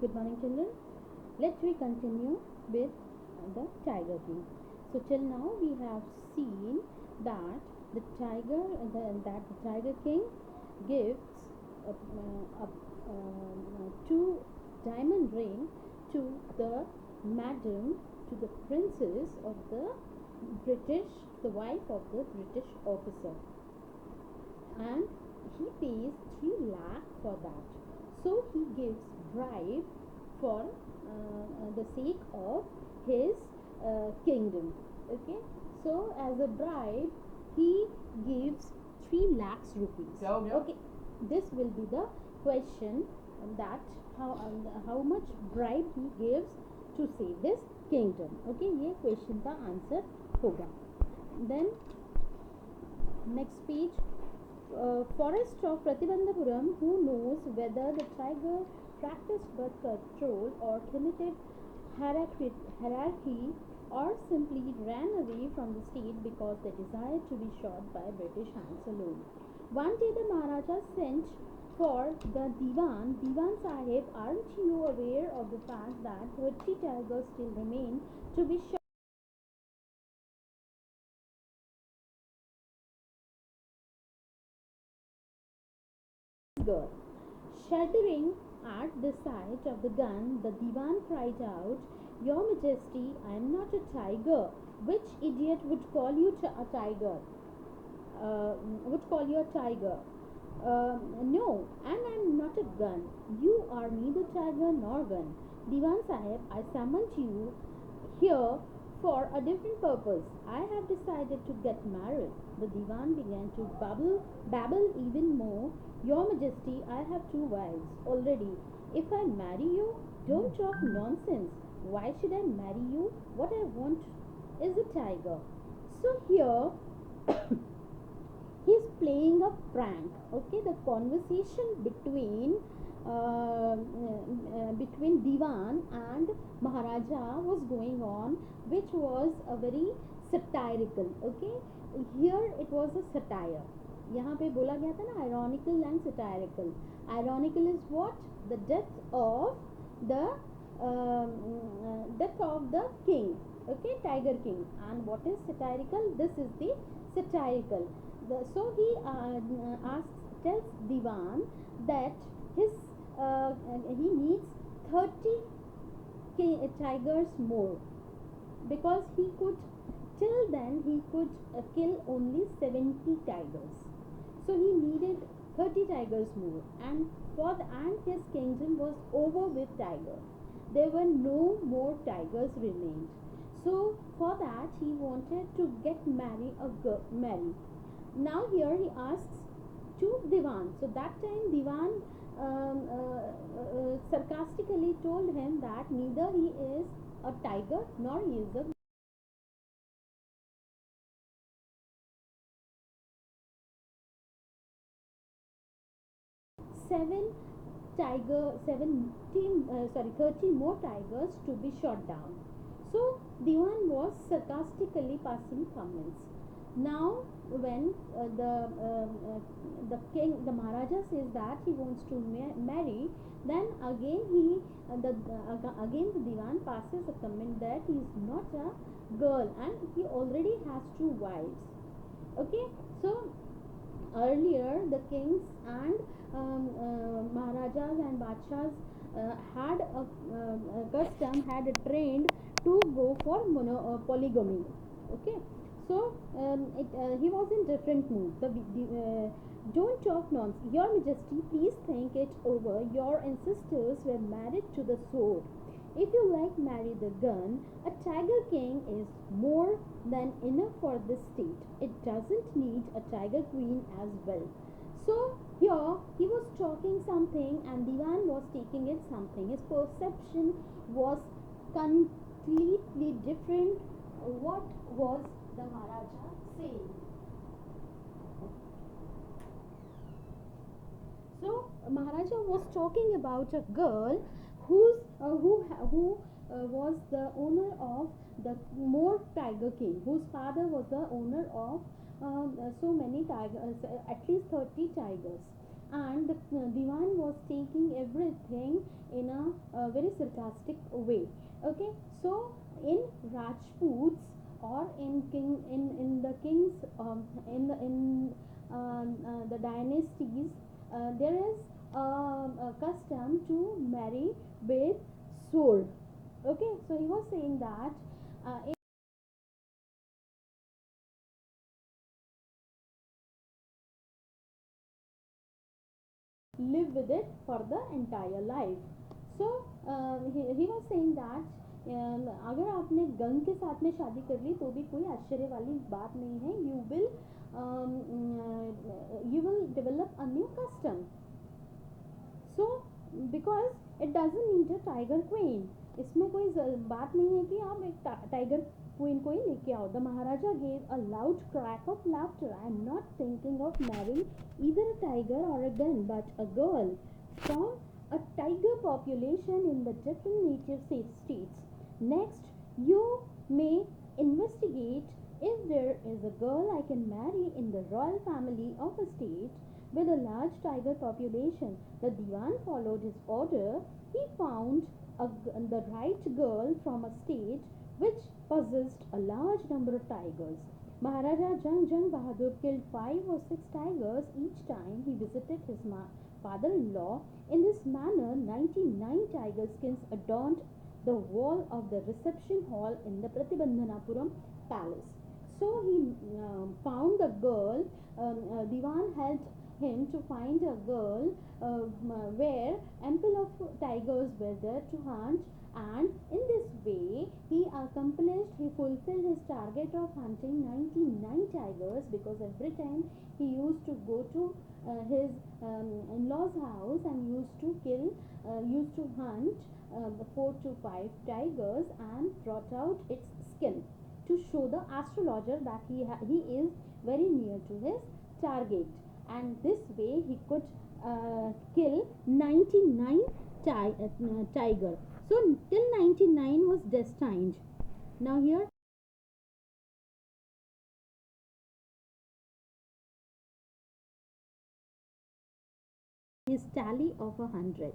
Good morning, children. Let's we continue with the Tiger King. So till now we have seen that that the Tiger King gives two diamond ring to the madam, to the princess of the British, the wife of the British officer, and he pays 3 lakh for that. So he gives bribe for the sake of his kingdom. Okay, so as a bribe he gives 3 lakhs rupees. Okay, this will be the question, that how much bribe he gives to save his kingdom. Okay, ये question का answer होगा. Then next page. Forest of Pratibandhapuram, who knows whether the tiger practiced birth control or committed hierarchy or simply ran away from the state because they desired to be shot by British hands alone. One day the Maharaja sent for the Diwan. Diwan Sahib, aren't you aware of the fact that 30 tigers still remain to be shot? Girl. Shuddering at the sight of the gun, the Diwan cried out, "Your Majesty, I am not a tiger. Which idiot would call you a tiger? Would call you a tiger? No, and I am not a gun. You are neither tiger nor gun. Diwan Sahib, I summoned you here for a different purpose. I have decided to get married." The Diwan began to babble even more. "Your Majesty, I have 2 wives already. If I marry you, don't talk nonsense. Why should I marry you? What I want is a tiger." So here he's playing a prank. Okay, the conversation between Diwan and Maharaja was going on, which was a very satirical. Okay, here it was a satire. यहाँ पे बोला गया था ना, ironical and satirical. Ironical is what? The death of the king. Okay, Tiger King. And what is satirical? This is the satirical. So he tells Diwan that his he needs 30 tigers more, because he could, till then he could kill only 70 tigers. So he needed 30 tigers more, and his kingdom was over with tigers. There were no more tigers remained. So for that he wanted to get married. Now here he asks to Diwan. So that time Diwan sarcastically told him that neither he is a tiger nor he is a 30 more tigers to be shot down. So Diwan was sarcastically passing comments. Now when the king, the Maharaja, says that he wants to marry, then again again the Diwan passes a comment that he is not a girl and he already has 2 wives. Okay, so earlier the kings and Maharajas and Badshahs had a custom, had a trend to go for polygamy. Okay, so he was in different mood. Don't talk nonsense. Your Majesty, please think it over. Your ancestors were married to the sword. If you like marry the gun, a tiger king is more than enough for this state. It doesn't need a tiger queen as well. So here he was talking something and Diwan was taking it something. His perception was completely different. What was the Maharaja saying? So Maharaja was talking about a girl who was the owner of the more tiger king, whose father was the owner of so many tigers, at least 30 tigers, and the Diwan was taking everything in a sarcastic way. Okay, so in Rajputs or in the kings in the dynasties, there is a custom to marry with sword. Okay, so he was saying that live with it for the entire life. So he was saying that अगर आपने gun के साथ में शादी कर ली तो भी कोई आश्चर्य वाली बात नहीं है. You will develop a new custom. So because it doesn't need a tiger queen. इसमें कोई बात नहीं है कि आप एक टाइगर क्वीन को ही लेके आओ. The Maharaja gave a loud crack of laughter. I am not thinking of marrying either a tiger or a gun, but a girl from a tiger population in the different native states. Next, you may investigate if there is a girl I can marry in the royal family of a state with a large tiger population. The Diwan followed his order. He found the right girl from a state which possessed a large number of tigers. Maharaja Jang Bahadur killed 5 or 6 tigers each time he visited his father-in-law. In this manner, 99 tiger skins adorned the wall of the reception hall in the Pratibandhanapuram palace. So he found a girl. Diwan helped him to find a girl where ample of tigers were there to hunt, and in this way he fulfilled his target of hunting 99 tigers, because every time he used to go to his in-laws house and used to hunt 4 to 5 tigers and brought out its skin to show the astrologer that he is very near to his target, and this way he could kill 99 tiger. So till 99 was destined. Now here his tally of 100.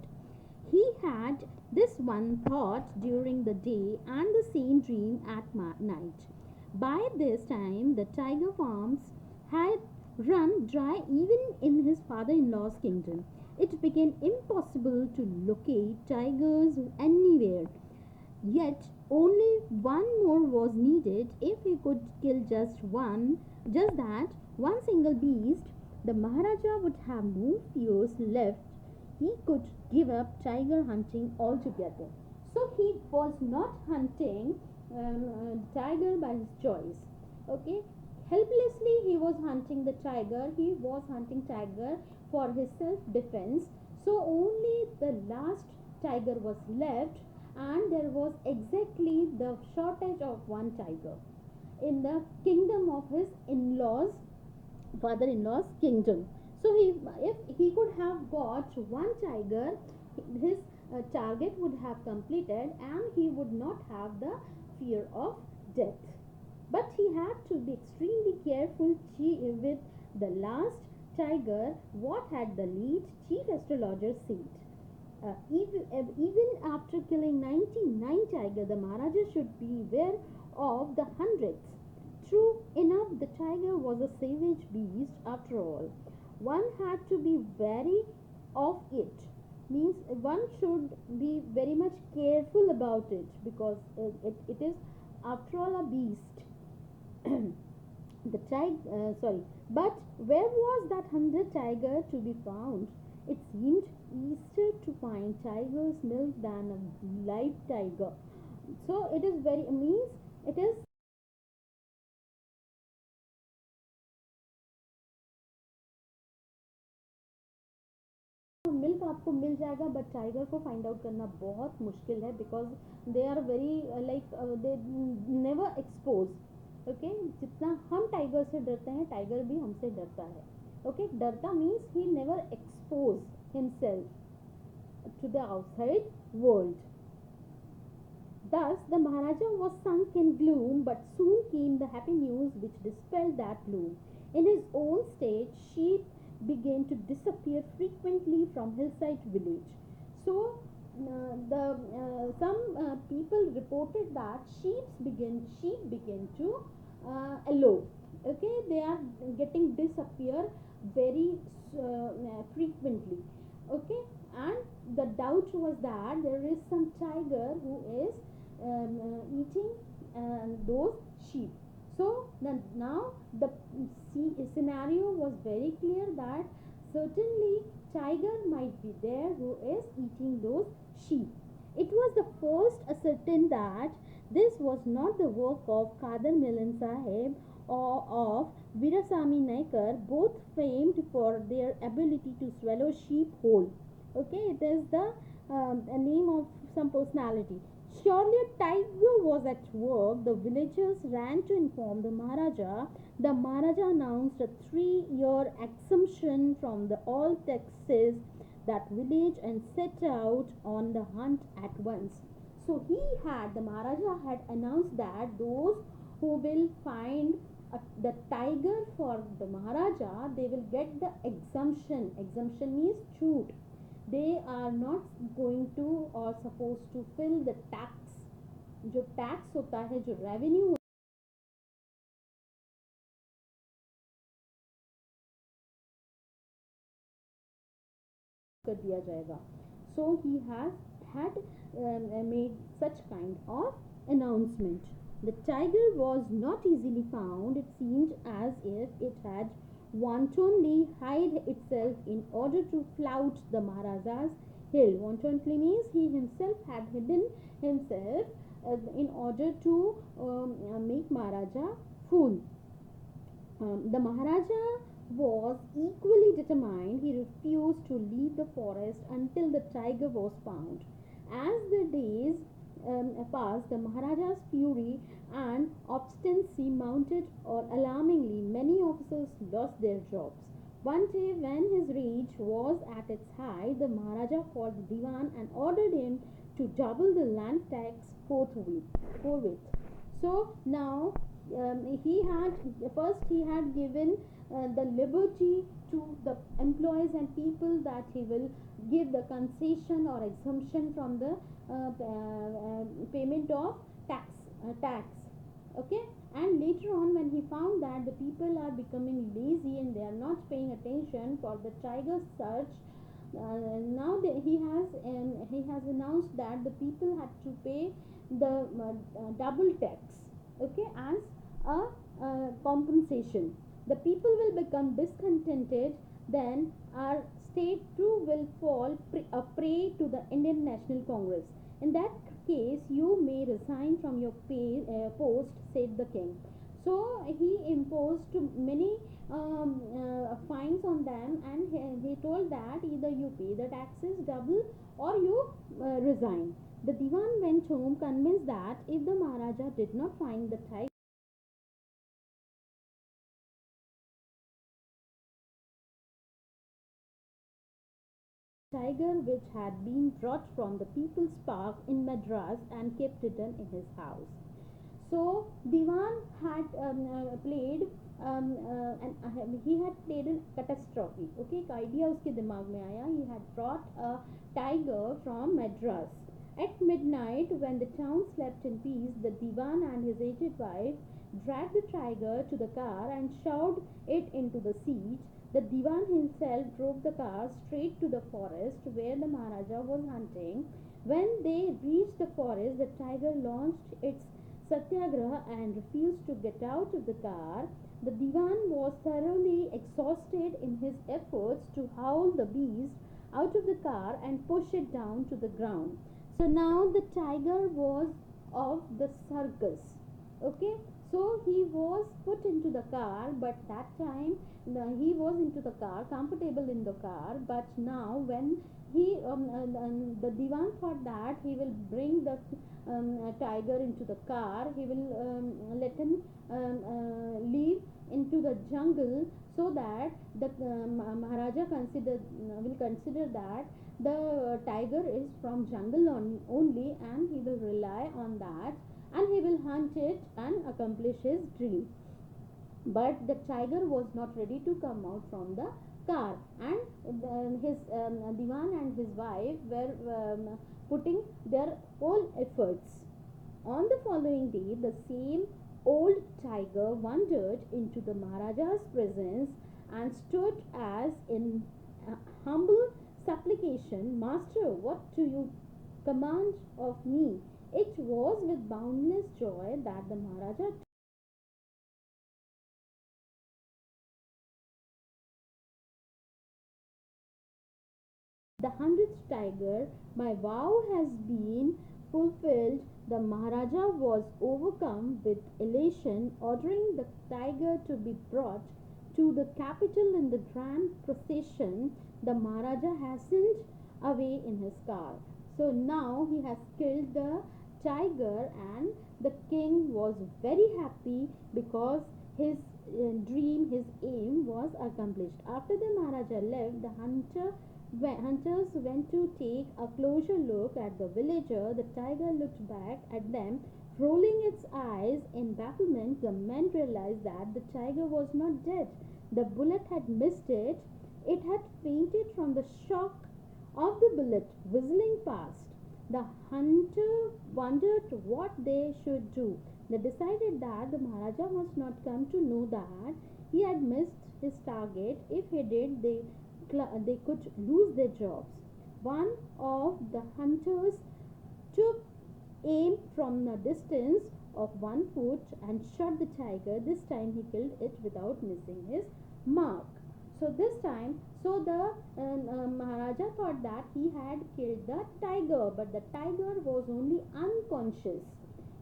He had this one thought during the day and the same dream at night. By this time, the tiger farms had run dry even in his father in law's kingdom. It became impossible to locate tigers anywhere. Yet, only one more was needed. If he could kill just that one single beast, the Maharaja would have no fears left. He could give up tiger hunting altogether. So he was not hunting tiger by his choice. Okay, helplessly he was hunting the tiger. He was hunting tiger for his self defense. So only the last tiger was left, and there was exactly the shortage of one tiger in the kingdom of his in-laws father-in-law's kingdom. So if he could have got one tiger, his target would have completed and he would not have the fear of death. But he had to be extremely careful with the last tiger. What had the lead chief astrologer said? Even after killing 99 tigers, the Maharaja should beware of the hundredth. True enough, the tiger was a savage beast after all. One had to be wary of it. Means one should be very much careful about it, because it is after all a beast. The tiger, sorry, but where was that 100 tiger to be found? It seemed easier to find tiger's milk than a live tiger. So it is very means it is milk आपको मिल जाएगा, but tiger को find out करना बहुत मुश्किल है, because they are very like they never expose. Okay, जितना हम टाइगर से डरते हैं टाइगर भी हमसे डरता है. ओके, डरता means he never expose himself to the outside world. Thus, the Maharaja was sunk in gloom, but soon came the happy news which dispelled that gloom. In his own state, sheep began to disappear frequently from hillside village. So, the some people reported that sheep begin to allow. Okay, they are getting disappear very frequently. Okay, and the doubt was that there is some tiger who is eating those sheep. So now the scenario was very clear that certainly tiger might be there who is eating those sheep. It was the first ascertain that this was not the work of Kadar Milan Sahib or of Virasamy Naikar, both famed for their ability to swallow sheep whole. Okay, it is the a name of some personality. Surely a tiger was at work. The villagers ran to inform the Maharaja. The Maharaja announced a 3-year exemption from the all taxes that village and set out on the hunt at once. So the Maharaja had announced that those who will find the tiger for the Maharaja, they will get the exemption. Exemption means shoot. They are not going to or supposed to fill the tax. जो tax होता है, जो revenue कर दिया जाएगा. So he has had made such kind of announcement. The tiger was not easily found. It seemed as if it had wantonly hide itself in order to flout the Maharaja's hill. Wantonly means he himself had hidden himself in order to make Maharaja fool. The Maharaja was equally determined. He refused to leave the forest until the tiger was found. As the days passed, the Maharaja's fury and obstinacy mounted alarmingly. Many officers lost their jobs. One day, when his rage was at its height, the Maharaja called the Diwan and ordered him to double the land tax forthwith. So now he had given the liberty to the employees and people that he will give the concession or exemption from the payment of tax. Okay, and later on when he found that the people are becoming lazy and they are not paying attention for the tiger search, now he has announced that the people had to pay the double tax, okay, as a compensation. The people will become discontented, then our state too will fall a prey to the Indian National Congress. In that case, you may resign from your post, said the king. So he imposed many fines on them, and he told that either you pay the taxes double or you resign. The Diwan went home convinced that if the Maharaja did not find the tiger which had been brought from the People's Park in Madras and kept hidden in his house. So Diwan had played he had played a catastrophe. Okay, एक idea उसके दिमाग में आया. He had brought a tiger from Madras. At midnight, when the town slept in peace, the Diwan and his aged wife dragged the tiger to the car and shoved it into the seat. The Diwan himself drove the car straight to the forest where the Maharaja was hunting. When they reached the forest, the tiger launched its satyagraha and refused to get out of the car. The Diwan was thoroughly exhausted in his efforts to haul the beast out of the car and push it down to the ground. So now the tiger was of the circus. Okay, so he was put into the car, but that time he was into the car, comfortable in the car. But now when the Diwan thought that he will bring the tiger into the car, he will let him leave into the jungle, so that the Maharaja will consider that the tiger is from jungle only, and he will rely on that, and he will hunt it and accomplish his dream. But the tiger was not ready to come out from the scar, and his Diwan and his wife were putting their whole efforts. On the following day, the same old tiger wandered into the Maharaja's presence and stood as in humble supplication, Master, what do you command of me? It was with boundless joy that the Maharaja the 100th tiger, my vow has been fulfilled. The Maharaja was overcome with elation, ordering the tiger to be brought to the capital in the grand procession. The Maharaja hastened away in his car. So now he has killed the tiger, and the king was very happy because his dream, his aim was accomplished. After the Maharaja left, the hunters went to take a closer look at the villager. The tiger looked back at them, rolling its eyes in bafflement. The men realized that the tiger was not dead. The bullet had missed it. It had fainted from the shock of the bullet whistling past. The hunter wondered what they should do. They decided that the Maharaja must not come to know that he had missed his target. If he did, they could lose their jobs. One of the hunters took aim from a distance of 1 foot and shot the tiger. This time he killed it without missing his mark. So this time, so the Maharaja thought that he had killed the tiger, but the tiger was only unconscious.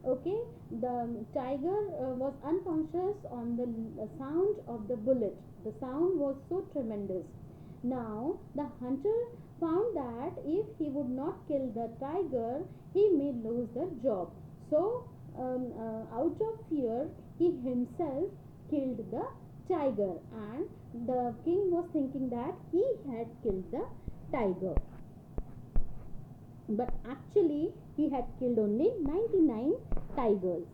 Okay, the tiger was unconscious on the sound of the bullet. The sound was so tremendous. Now the hunter found that if he would not kill the tiger, he may lose the job. So out of fear, he himself killed the tiger, and the king was thinking that he had killed the tiger, but actually he had killed only 99 tigers.